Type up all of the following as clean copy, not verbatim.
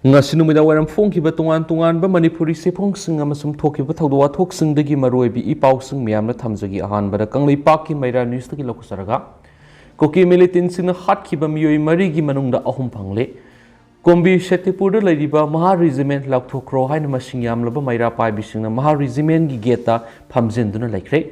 Ngasinumida waram phongkiba tongan-tonganba Manipuri sephongsing amasung thokiba thawdo wathoksingdagi maroibi ipausing miyamna thamjagi ahanbada Kangleipakki Maira Newsdagi lokusaraga Koki militantsingna hatkiba miyoi marigi manungda ahum phangle Kombi Shetipurda laidiba Maha Regiment laukthokro haina masing yamlaba Maira paibisingna Maha Regiment gi geta phamjenduna laikre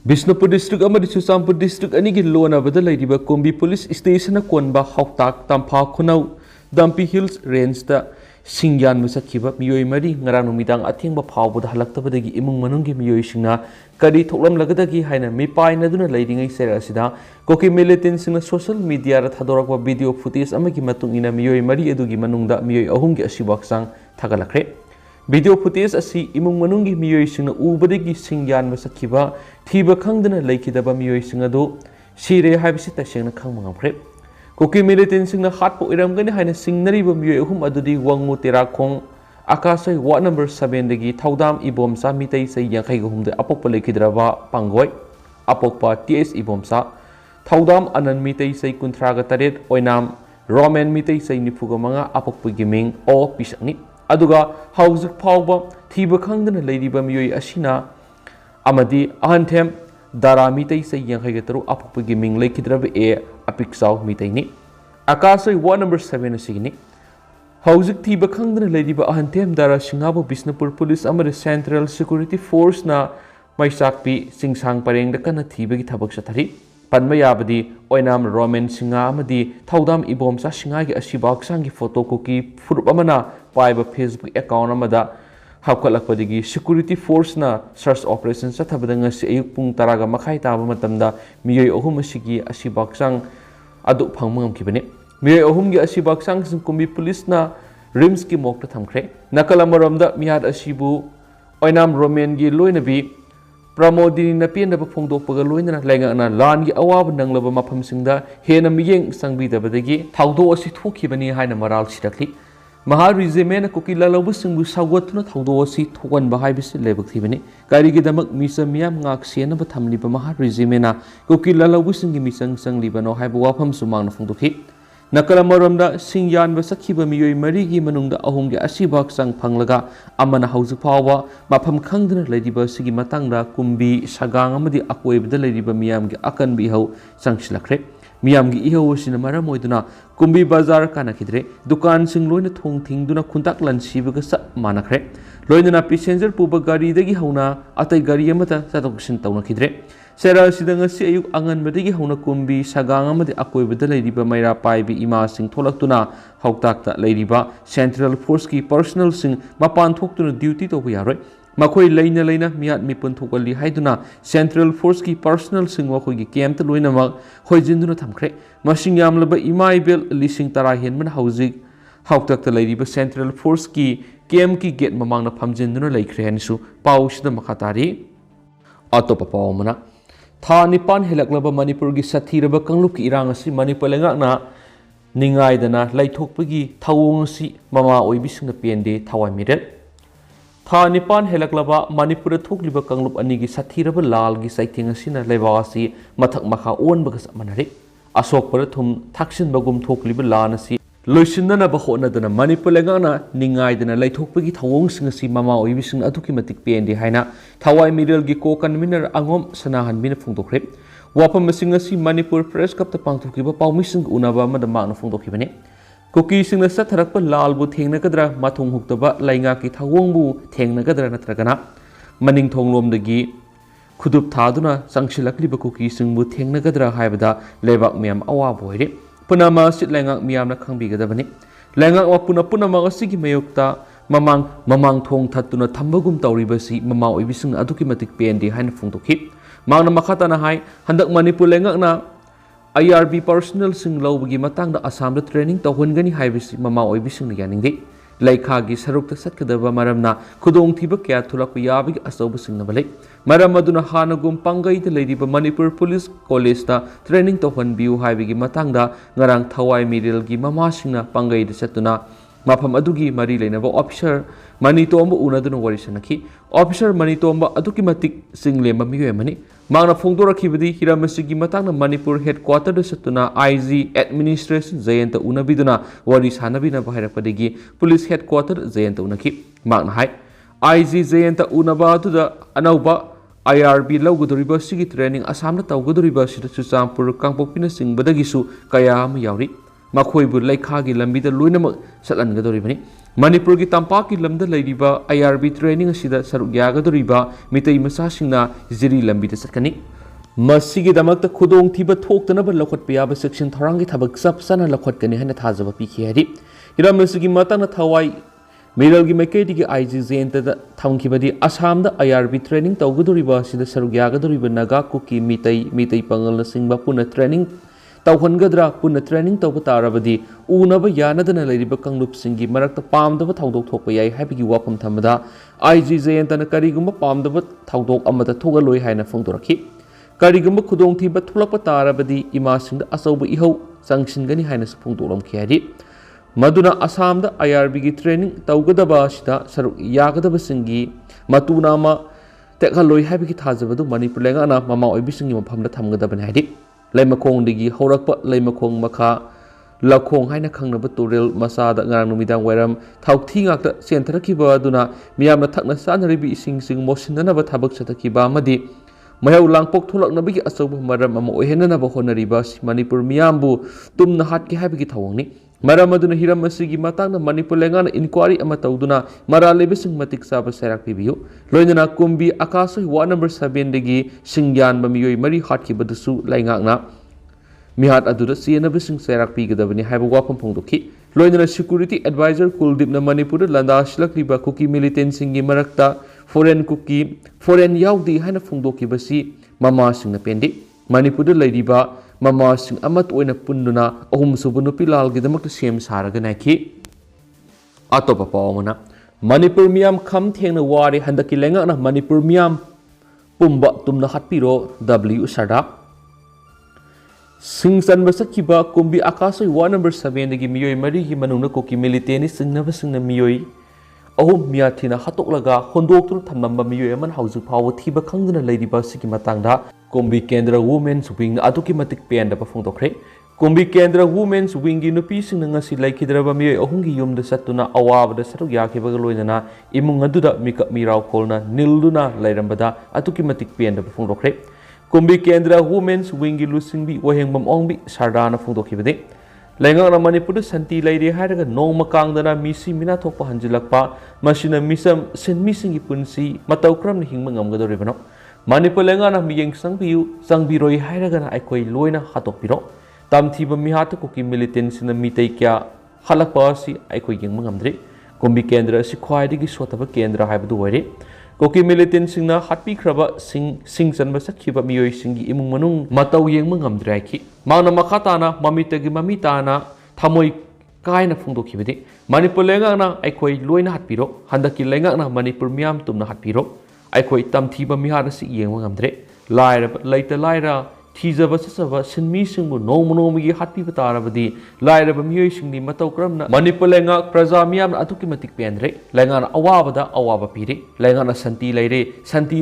Bisnupur district amadi Chusampur district anigi lonabada laidiba Kombi police station konba hawtak tampha khunau Dumpy Hills Range da Singyan Musakiba Miyoi Mari Ngarang Numidang Atingba Pawbud Halaktabadagi Imung Manungi Miyoi Singna Kadi Toklam Lagadagi Haina Mipai Naduna Lading Serasida Koki militants in social media at Hadoraka video footage Amaki Matungina Miyoi Mari Edugi Manungda Miyoi Ahungi Ashibaksang Tagalakre Video footage Asi Imung Manungi Miyoi Singna Ubadigi Singyan Musakiba Tiba Kangdana Lakidaba Miyoi Singado Sire Habisita Singna Kangmangapre Koki militants in the hot po iramgani haina singnari ba miyoi ahum adudi wangmu terakhong akasai ward number 7 dagi thaudam ibomsa mitai sai yankhai gahumde apokpa lekhidraba pangoi apokpa ts ibomsa thaudam anan mitai sai kunthraga taret oinam roman mitai sai nifuga manga apokpa giming o pisakni aduga hauzik phawba thiba khangdana leiriba miyoi asina amadi ahanthem Dara mitai say yang hagataru apuk giming lake hidrab e apixaw mitai ni. Akasay ward number 7 signi. Hauzik tiba kangdana lady ba ahantem dara singabo Bisnupur Police amari Central Security Force na may sakpi singsang pareng da kana tiba gi thabak sa thari. Panmayabadi oinam Roman singa amadi thaudam ibom sa singa gi asibak sangi photo ko ki furup amana paiba Facebook account amada Hapkalakpadigi security force na search operation sa thabadanga si ayuk pung taraga makai taba matamda miyoi ahum asigi asibaksang adu phangmangam kibani miyoi ahum gi asibaksang sing kumbi police na rims ki mokta thamkhre nakalamaramda miyad asibu oinam roman gi loinabi pramodini na pienda ba phongdokpaga loinana lainga na lan gi awab nanglaba mafam singda hena miyeng sangbi dabadagi thawdo asi thokibani haina maral sirakli Maha Regiment Koki Lalabu Singbu Sawatuna Tawdosi Tuan Bahai Bisi Lebak Thibini Kari Gidamak Misa Miam Ngak Siena Batam Liba Maha Regimena Koki Lalabu Singi Misang Sang Libano Haibuapam Sumang Funduki Nakalamaramda Singyan Basakiba Miyoi Marigi Manungda Ahumgi Asibak Sang Panglaga Amana House Pawa Mapam Kangdana Ladiba Sigi Matangda Kumbi Sagang Amadi Akweb the Ladiba Miamgi Akan Bihau Sang Shilakre Miyamgi iho sina mara moiduna kumbi bazar kana kidre dukan sing loina thong thingduna khuntak lan sibaga sa manakre loina passenger puba gari dagi hauna atai gari amata satoksin tawna kidre sera sidanga si ayuk angan badagi hauna kumbi sagang amadi akoibada leiriba maira paibi ima sing tholaktuna hauktakta leiriba central force ki personal sing mapan thoktuna duty to yaroi Makoi laina laina miat mipun thokali haiduna Central Force ki personal singwa khoi gi camp ta loina mak hoijinduna thamkhre masing yamlaba imai bel lising tara hen man hauzik hauktak ta lairiba Central Force ki camp ki gate mamang na phamjinduna laikhre hanisu pausida makhatari atopa pawmana tha nipan helaklaba Manipur gi sathiraba kanglup ki irang asi Manipur lenga na ningai dana laithokpagi thawong si mama oibisingna pende thawai miret Tha Nipan helaklaba Manipur thokliba kanglup anigi sathiraba lal gi saiting asina lebasi mathak makha on bagas manari asok par thum thaksin bagum thokliba lan asi loisinna ba hona dana Manipur lengana ningai dana laithokpagi thawong sing asi mama oibising aduki matik pendi haina thawai middle gi ko convener angom sanahan min phungdokre wapam sing asi Manipur press cup ta pangthokiba pawmising unaba madama na phungdokibani Koki sing na satharakpa lalbu thengnagadra mathung huktaba lainga ki thawongbu thengnagadra natragana maning thonglomdagi khudup thaduna sangshilakliba koki singbu thengnagadra haibada lebak miam awa boire punama sit lainga miam na khangbigadabani lainga wa puna magasigi mayokta mamang thong thattuna thambagum tawribasi mama oibising aduki matik pendi haina phungdokhi mangna makhata na hai handak Manipur lainga na IRB personal sing lawbagi matang da Assam da training tawhungani haibisi mama oibising yaningi laikha gi saruk ta satkadaba maramna khudong thiba kya thulakku yabigi asoba sing nabalai maram aduna hanagum pangai da leiriba Manipur Police College da training tawhan biu haibigi matang da ngarang thawai miril gi mama singna pangai da satuna mafam adugi mari leinaba officer Manitomba unaduna wari sanaki officer Manitomba aduki matik singlema miyo mani Magna Fongdorakibadi Hiramasigi Matana Manipur headquarter the Satuna IG administration Zayanta Unabiduna Waris Hanabina Bahirapadigi police headquarter Zayanta Unaki Magna High IG Zayanta Unaba to the Anauba IRB Loguduriba Sigi training Asam Tauguduriba Susampur Kampopina Sing Badagisu Kayam Yauri Makoibu Laikagi Lambida Lunam Salan Gadoribani Manipur ki Tampaki Lamda Ladiba IRB training Sida Saruyagaduriba Mitay Masashina Ziri Lambita Sakani Masigi Damakta Kudong Tiba Toktanaba Lokot Piaba section Tarangi Tabak Sapsana Lokot Kanihana Tazava Piki Hiramasigi Matana Tawai Miralgi Maketi IG Zenta Tankibadi Assam the IRB training Toguduriba Sida Saruyagaduriba Naga Kuki Mitay Pangal Singba Puna training Tauhangadra Puna training Taupatarabadi Unaba Yanadana Ladiba Kanglup Singi Marakta Palm the Taudok Topay Happy Wapam Tamada IGZ and Tanakariguma Palm the Taudok Amata Togaloi Hana Fondoraki Kariguma Kudong Tiba Tulapatarabadi Imasing the Asoba Iho Sanction Gani Highness Pundolam Kadi Maduna Assam the IRB training Taugadaba Shida Saru Yagadaba Singi Matunama Tekaloi Happy Tazavadu Manipulangana Mama Obising Pamda Tamgadaban Hadi Laimakong digi Horakpa Laimakong Maka Lakong Haina Kangnaba Turil Masada Nganumidang Weram Tauktingak Sentarakiba Duna Miama Takna Sanaribi Sing Mosinanaba Tabak Satakiba Madi Mayaw Langpok Tulak Nabigi Asobu Maram Amohenanaba Honaribas Manipur Miambu Tumna Hatki Habiki Tawani Maramaduna Hiramasigi Matana Manipur Langana Inquiry Amatauduna Mara Lebising Matik Saba Serak Pibiu Loinana Kumbi Akaso 1 number 7 degi Singyan Bamioi Mari Hatki Badusu Langana Mihat Aduda Sienabising Serak Pigadavani Habawapam Pondoki Loinana Security Advisor Kuldipna Manipur Landash Lakriba Kuki Militant Singi Marakta Foreign Kuki Foreign Yaudi Hana Fondoki Basi Mama Sing Pendi Manipur Ladiba Mama Sing Amat Oina Punduna Ohum Subunu Pilal Gidamak to Siem Saraganaki Atopa Paumana Manipur Miam Kam Tena Wari Handaki Lenga Manipur Miam Pumba Tumna Hatpiro W Sada Sing San Basakiba Kumbi Akaso 1 number 7 the Gimioi Mari Himanuna Koki Militani Sing never sing the Mioi Ohum Miatina Hatolaga Hondoktur Tamamba Mioeman House Power Tiba Kangana Lady Basiki Matanga Kumbi Kendra Women's Wing Atukimatic Panda Pafondokre Kumbi Kendra Women's Wing in a piece in Nasi Lake Hidrabami Ohungi Yum the Satuna Awa the Satuyaki Bagaloina Imungaduda Mika Mira Kolna Nilduna Lairambada Atukimatic Panda Pafondokre Kumbi Kendra Women's Wing Lusinbi Wahingam Ongbi Sardana Fondokibade Langana Manipur Santi Lady Hadaga no Makangana Misi Minato Hanjilakpa Machina Misam Sen Missing Punsi Mataukram Hingmangam Rivano Manipur Langana Miyang Sangbiroi Hadagan Aikoi Loina Hatopiro Tamtiba Mihata Cookie militants in the Mitakia Halapasi Aikoi Yangamdre Kumbi Kendra Siquidigi Sotaba Kendra Habduere Koki militants in the Hatpi Kraba Sing and Masakiba Mio Singi Imunung Matau Yangmangam Draki Mana Makatana Mamitagi Mamitana Tamoi Kaina Fundokibidi Manipur Langana Aikoi Loina Hatpiro Handaki Langana Manipur Miam Tumna Hatpiro Aikoi Tamtiba Miharasi Yangamdre Lyra later Lyra Tiza Vasava Sinmi Singu no Monomi Hatpi Patarabadi Lyra Bamusing the Matokramna Manipur Langa Prazamiam Atukimatic Pendre Langana Awabada Awaba Piri Langana Santi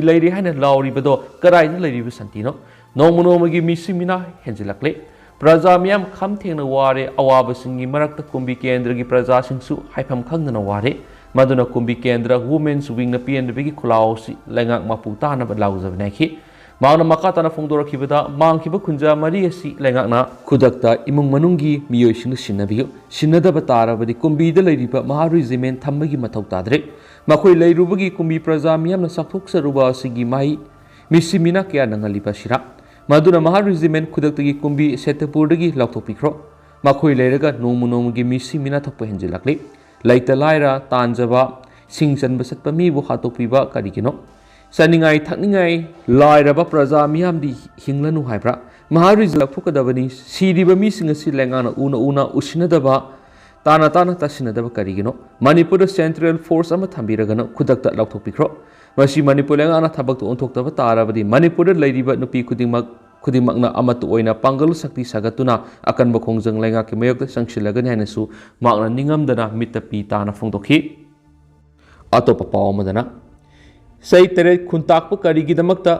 Lady Hana Lauri Bado Karai Lady Santino no Monomi Missimina Henzelakle Prazamiam Kamting Ware Awaba Singi Marakta Kumbi Kendra Praza Singsu Hypam Kangana Ware Maduna Kumbi Kendra Women's Wing the P and the Bigi Kulausi Langak Maputana but Laus of Neki Mauna Makatana Fondora Kibada, Mankiba Kunja Maria Si Langana, Kudakta, Imung Manungi, Mioshing Shinabio, Shinada Batara, but the Kumbi the Lady Mahari Zimen Tambagi Matotadre, Makoi Lay Rubagi Kumbi Prazamiam Sakuksa Ruba Sigi Mai, Missimina Kianangalipa Shira, Maduna Mahari Zimen Kudaki Kumbi Setapurdagi Lautopicro, Makoi Lerega, no Munomugi Missimina Topohenzelakli, Later Lyra, Tanzava, Sings and Basatpami, Hatopiba, Kadikino. Saningai Takningai, Lyra Praza Miam di Hinglanu Hybra, Mahariz Lapukadavani, Sidiba missing a Silangana Una Ushinadaba, Tana Tashinadaba Karigino, Manipur Central Force Amatambiragano, Kudakta Lautopicro, Mashi Manipulangana Tabak to Untoktavatara, the Manipur lady but no Pikudimak खुदिमकना अमत ओइना पांगल शक्ति सागतुना अकनब खोंजंग लेंगाकी मयोक्ता संगसिलगनि हाइनसु माकना निंगमदना मित्ता P ताना फोंदोखि अतोप पाव अमदना सही तरे खुंताकप करिगिदमकता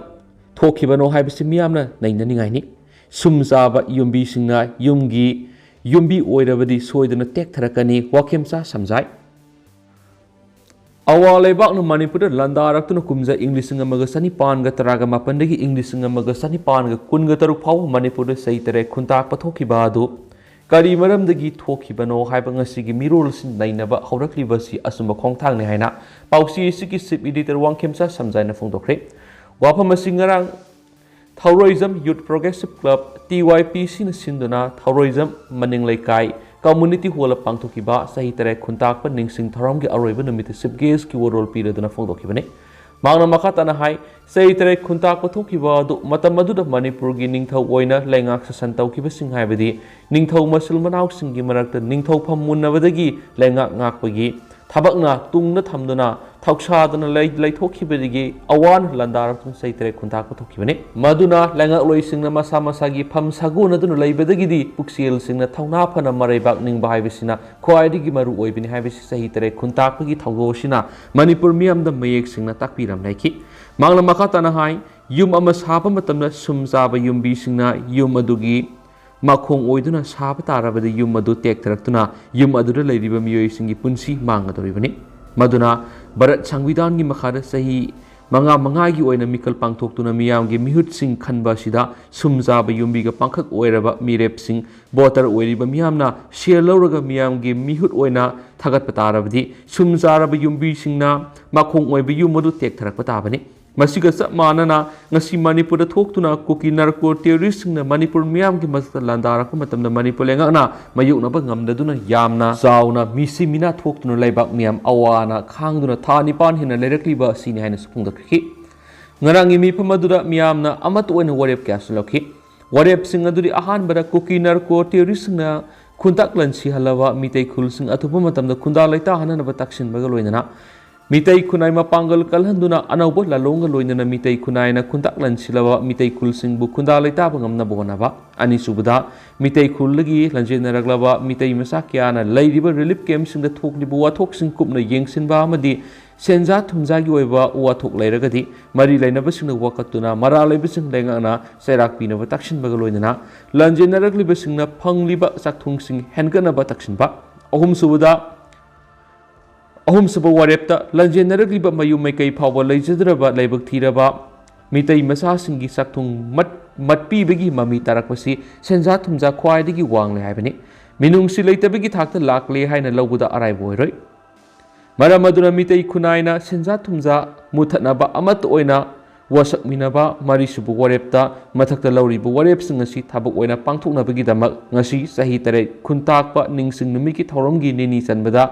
थोखिबनो हाइबसि मियामना नैननिंगाइनि सुमजाबा युम्बीसिंगना युम्बी ओइरबदि सोइदना टेक्थरकनि वाखेमसा समझाइ अवा लेबाकना मणिपुर लंदारक्तुना कुमजा इंग्लिसिंग अमगा सनिपानगा तरागा मापनदगी इंग्लिसिंग अमगा सनिपानगा कुनगा तरुक फाव मणिपुर सही तरे खुंताकप थोखिबा अदु करी मरमदगी थोखिबनो हाइबा ngasiगी मिरोलसिन नैनबा हौरक्लिबसि असुंबा खोंथांगने हाइना पाउसी सिकी सिप एडिटर वांखेमसा समझाइना फोंदोखरे वाफम सिंगरांग Thouroijam youth progressive club TYPC न सिंदुना थौरोइजम मनिंग लेकाई कम्युनिटी हॉल पांथोखिबा सही तरे खुंताकप निंगसिंग थौरमगी अरोइबा नुमित सिप गेस की वरोल पीरदुना फोंदोखिबने मांगना मखातना हाई सही तरे खुंताकप थोखिबा दु मतम मदुदा मणिपुर गी निंगथौ ओइना लेंगाक ससन तौखिबसिंग हाइबदि निंगथौ मसल मनाउसिंगी मरक्ता निंगथौ फम मुन्नबदगी लेंगाक ngakpagi थबकना तुंगना थमदुना थौसादना लैथोखिबदगी अवान लंदारक्तुन सही तरे खुंताकप थोखिबने मदुना लेंगाक लोइसिंगना मसा मसागी फम सगुनदुना लैबदगिदी पुक्सियलसिंगना थौना फना मरैबाक निंगबा हाइबसिना ख्वाइदगी मरु ओइबिनि हाइबसि सही तरे खुंताकपगी थौदोसिना मणिपुर मियामदा मयेकसिंगना ताकपिरमनाइखि मांगला मखाताना हाई युम अमा साबा मतमना सुमजाबा युम्बीसिंगना युम अदुगी माखोंग ओइदुना साबा ताराबदि युम अदु टेक्थरक्तुना युम अदुदा लैरिबा मियोइसिंगी पुंसी मांगदोरिबनि मदुना भारत संविधान की मखादा सही मंगागी ओइना मिकल पांथोक्तुना मियामगी मिहुतसिंग खनबासिदा सुमजाबा युम्बीगा पांखक ओइरबा मिरेपसिंग बोटर ओइरिबा मियामना शेयर लौरगा मियामगी मिहुत ओइना थागतपा ताराबदि सुमजारबा युम्बीसिंगना माखोंग ओइबा युम अदु टेक्थरक्पा ताबनि मसिगा चप मानना ngasi मणिपुर थोक्तुना कुकी नार्को टेररिस्टसिंगना मणिपुर मियामगी मसता लांदारक्पा मतमदा मणिपुर लेंगाकना मयुकनबा ngamdaduna यामना चाउना मिसी मिना थोक्तुना लैबाक मियाम अवाना खांगदुना था निपान हिना लेरक्लिबा सिनि हाइना सुफुंगदखि ngarangि मिफम अदुदा मियामना अमत ओइना वरेप क्यास लखि वरेप सिंग अदुदि अहानबदा कुकी नार्को टेररिस्टसिंगना खुंताक लंसी हलवा मितै खुलसिंग अथुपा मतमदा खुंदा लैता हननबा तक्सिनबगा लोइनना मितै खुनाई मपांगल कलहंदुना अनौब लालोंग लोइनना मितै खुनाइना खुंताक लंसिलवा मितै खुलसिंगबु खुंदा लैताबा ngamnaba होनाबा अनिसुबदा मितै खुलगी लंजेनरगलबा मितै मसा क्याना लैरिबा रिलीफ कैम्पसिंगदा थोक्लिबु वाथोक्सिंग कुपना येंगसिनबा अमदि सेंजा थुमजागी ओइबा वाथोक लैरगदि मरि लैनबसिंगना वाकतुना मरा लैबसिंग लेंगाना सैराक पिनबा तक्सिनबगा लोइनना लंजेनरगलिबसिंगना फंगलिबा चाकथुंगसिंग हेनगनबा तक्सिनबा अहुमसुब वारेप्ता लंजेनरगलिबा मयु मैकै फावबा लैजद्रबा लैबक थीरबा मितै मसासिंगी चाकथुंग मटपीबगी ममी तारकपसि सेंजा थुमजा ख्वाइदगी वांगले हाइबनि मिनुंगसि लैतबगी थाक्ता लाक्ले हाइना लौबदा अराइब ओइरोइ मरम अदुना मितै खुनाइना सेंजा थुमजा मुथनबा अमत ओइना wasakminaba marisubu warepta mathakta lauribu warepsing ngasi thabak oina pangthoknabagi damak ngasi sahi tare khuntakpa ningsing numiki thoromgi nini chanbada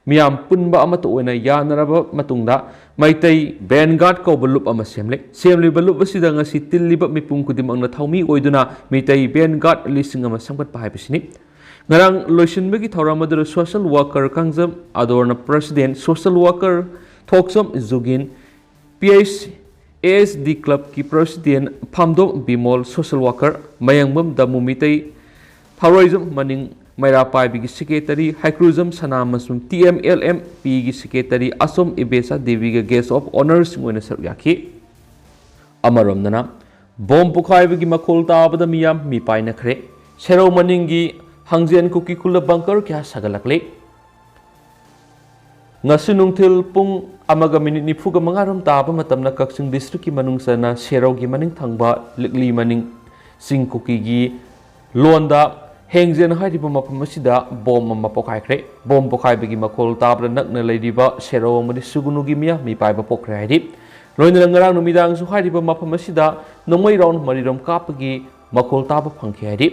miyam punba amato oina yanaraba matungda maitai vanguard ko bulup ama semli bulup asida ngasi tilliba mipung kudimangna thaumi oiduna mitai vanguard lising ama samgat pa haibisini ngarang loisinbagi thoramadura social worker kangjam adorna president social worker thoksom zugin PHASD Club की president Phamdom Bimol social worker Mayengbam दमुमितै फारोइजम मनिंग मैरा पाइबी की secretary हाइक्रूजम सनामसुम TMLM P की सेक्रेटरी असोम इबेसा देवी के गेस्ट ऑफ ऑनर सिंह सरयाखी अमरमदना बॉम्ब पुखाइबगी मखोल ताबद मियाम मिपाइ नखरे सेरो मनिंगी हंगजेन कुकी कुल बंकर क्या सगलकले ngasi nungthil pung amaga minute nifuga mangarom taba matamna kaksing district ki manungsana serau gi maning thangba likli maning singkuki gi londa hengjen hairiba mapam asida bom ma pokhaikhre bom pokhaibi makhol tabra nakna leidiba serau amani sugunu gi miya mi paiba pokre hairi loina ngarang numidang su hairiba mapam asida nongmai round marirom kapagi makhol taba phangkhe hairi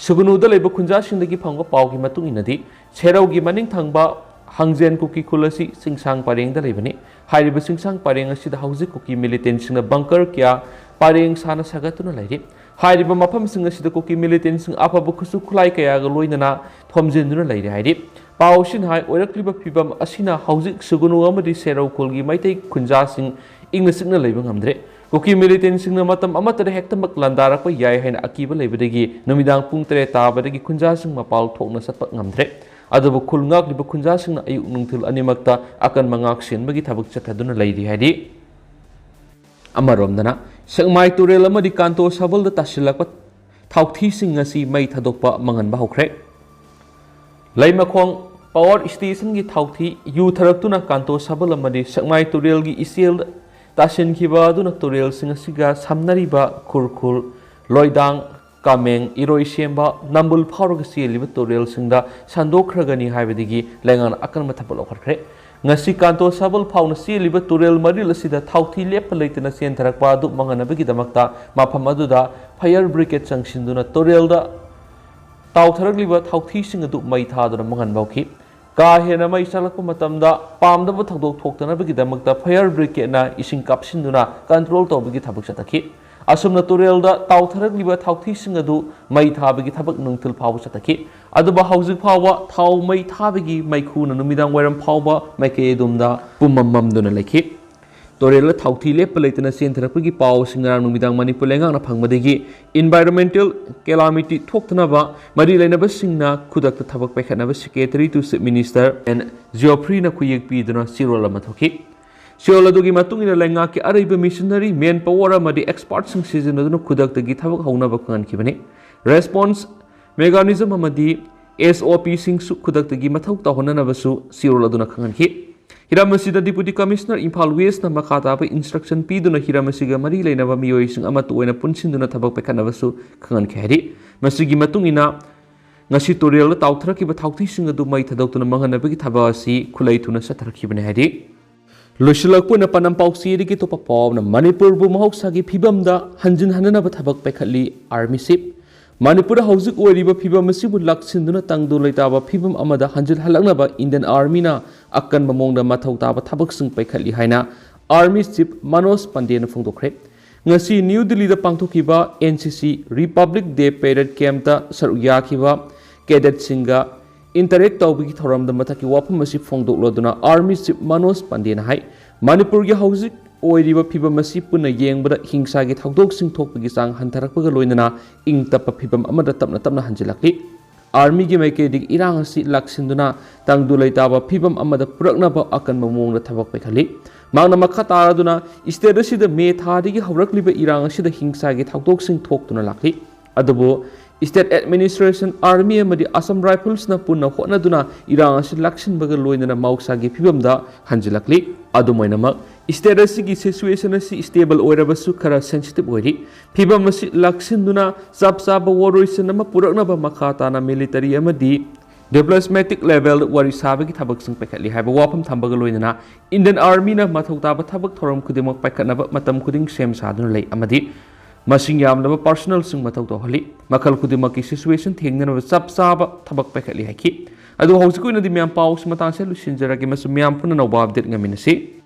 sugunu da leiba khunja sindagi phangba pau gi matung inadi serau gi maning thangba hangzen kuki kulasi singsang pareng da lebani hairiba singsang pareng asida hauji kuki militant sing bunker kya pareng sana sagatuna lairi hairiba mafam sing asida kuki militant sing apa bukusu khulai kaya ga loinana thomjenduna lairi hairi pawsin hai oirakliba phibam asina hauji sugunu amadi serau kulgi maitai khunja sing ingna singna leiba ngamdre Kuki militantsingna matam amatara hektamak landarakpa yai haina akiba leibadagi numidang pung 3 tabadagi khunjasing mapal thokna satpak ngamdre adubu khulngak liba khunjasingna ayuk nungthil animakta akan mangak sinbagi thabak chathaduna leiri haidi amaromdana sangmai turel amadi kanto sabalda tasilakpa thauthising ngasi mai thadokpa manganba hokre laimakhong power station gi thauthi yu tharaktuna kanto sabal amadi sangmai turel gi isel Tashin kiba duna turel singasiga samnariba kurkul loidang kameng iroi semba nambul phauroga liba turel singda sandokragani haibadigi lengan akan mathapal okhre ngasi kanto sabal phauna liba turel maril asida thauthi lepa leitena sen tharakpa du manganabagi damakta mafam aduda fire brigade changsinduna turelda tawtharakliba thauthi singadu mai thaduna manganbauki Kahena mai salakpa matamda pamdaba thakdok thoktanabagi damakta fire brigade na ising kapsinduna control tawbagi thabak chatakhi asumna turelda tawtharakliba thauthising adu mai thabagi thabak nungthil phawba chatakhi aduba haujik phawba thaw mai thabagi maikhuna numidang wairam phawba maike dumda pumammamduna lekhi Torel thauthi lepa leitena sen tharakpagi paw singarang numidang Manipur lengang na phangmadagi environmental calamity thoktanaba mari leinaba singna khudakta thabak paikhatnaba secretary to minister and geoffrey na khuyek piduna sirol ama thoki sirol adugi matungina lenga ki araiba missionary men power amadi expert sing season aduna khudakta gi thabak haunaba kankhibani response mechanism amadi SOP sing su khudakta gi mathau tahonanaba su sirol aduna khanganki Hiramasiga Deputy Commissioner Imphal West na makata pa instruction piduna hiramasiga mari leinaba miyoi sing ama tuoina punsinduna thabak paikhatnaba su khangan kheri masigi matungina ngasi turel tawthrakiba thauthi sing adu mai thadautuna manganabagi thaba asi khulai thuna sathrakibane hari losilakpuna panam pausi ri ki topa pawna Manipur bu Mahousagi phibamda hanjinhananaba thabak paikhatli army ship Manipur haujik oiriba phibam asibu laksinduna tangdu leitaba phibam amada hanjil halaknaba Indian Army na akan mamongda mathau taba thabak sing paikhatli haina Army Chief Manoj Pandey na phongdokre ngasi New Delhi da pangthokiba NCC Republic Day Parade Camp ta saruk yakhiba cadet singa interact tawbigi thoramda mathaki wafam asi phongdokloduna Army Chief Manoj Pandey na hai Manipur gi haujik oiriba phibam asi punna yengbada hingsa gi thakdok sing thokpagi sang hantarakpaga loinana ing tapa phibam amada tapna tapna hanjilakli army gi maike dig irang asi laksinduna tangdu leitaba phibam amada puraknaba akan mamongda thabak paikhatli mangna makha taraduna state asida me thadi gi hawrakliba irang asida hingsa gi thakdok sing thoktuna lakli adubo State Administration Army amadi Assam Rifles na punna hotnaduna irang asi laksinbaga loinana Mahousagi phibamda hanjilakli adumoinamak state asigi situation asi stable oirabasu khara sensitive oiri phibam asi laksinduna chapchaba woroisin ama puraknaba makha na military amadi diplomatic level wari sabagi thabak sing paikhatli haiba wafam thambaga loinana Indian Army na mathau taba thabak thoram khudimak paikhatnaba matam khuding sem saduna lei amadi masing yamnaba personal sing mathau tohali makhal khudimaki situation thengnanaba chapchaba thabak paikhatli haiki adu hausikoi nadi myam paus matang se lusinjaragi masum myam puna nova update ngaminasi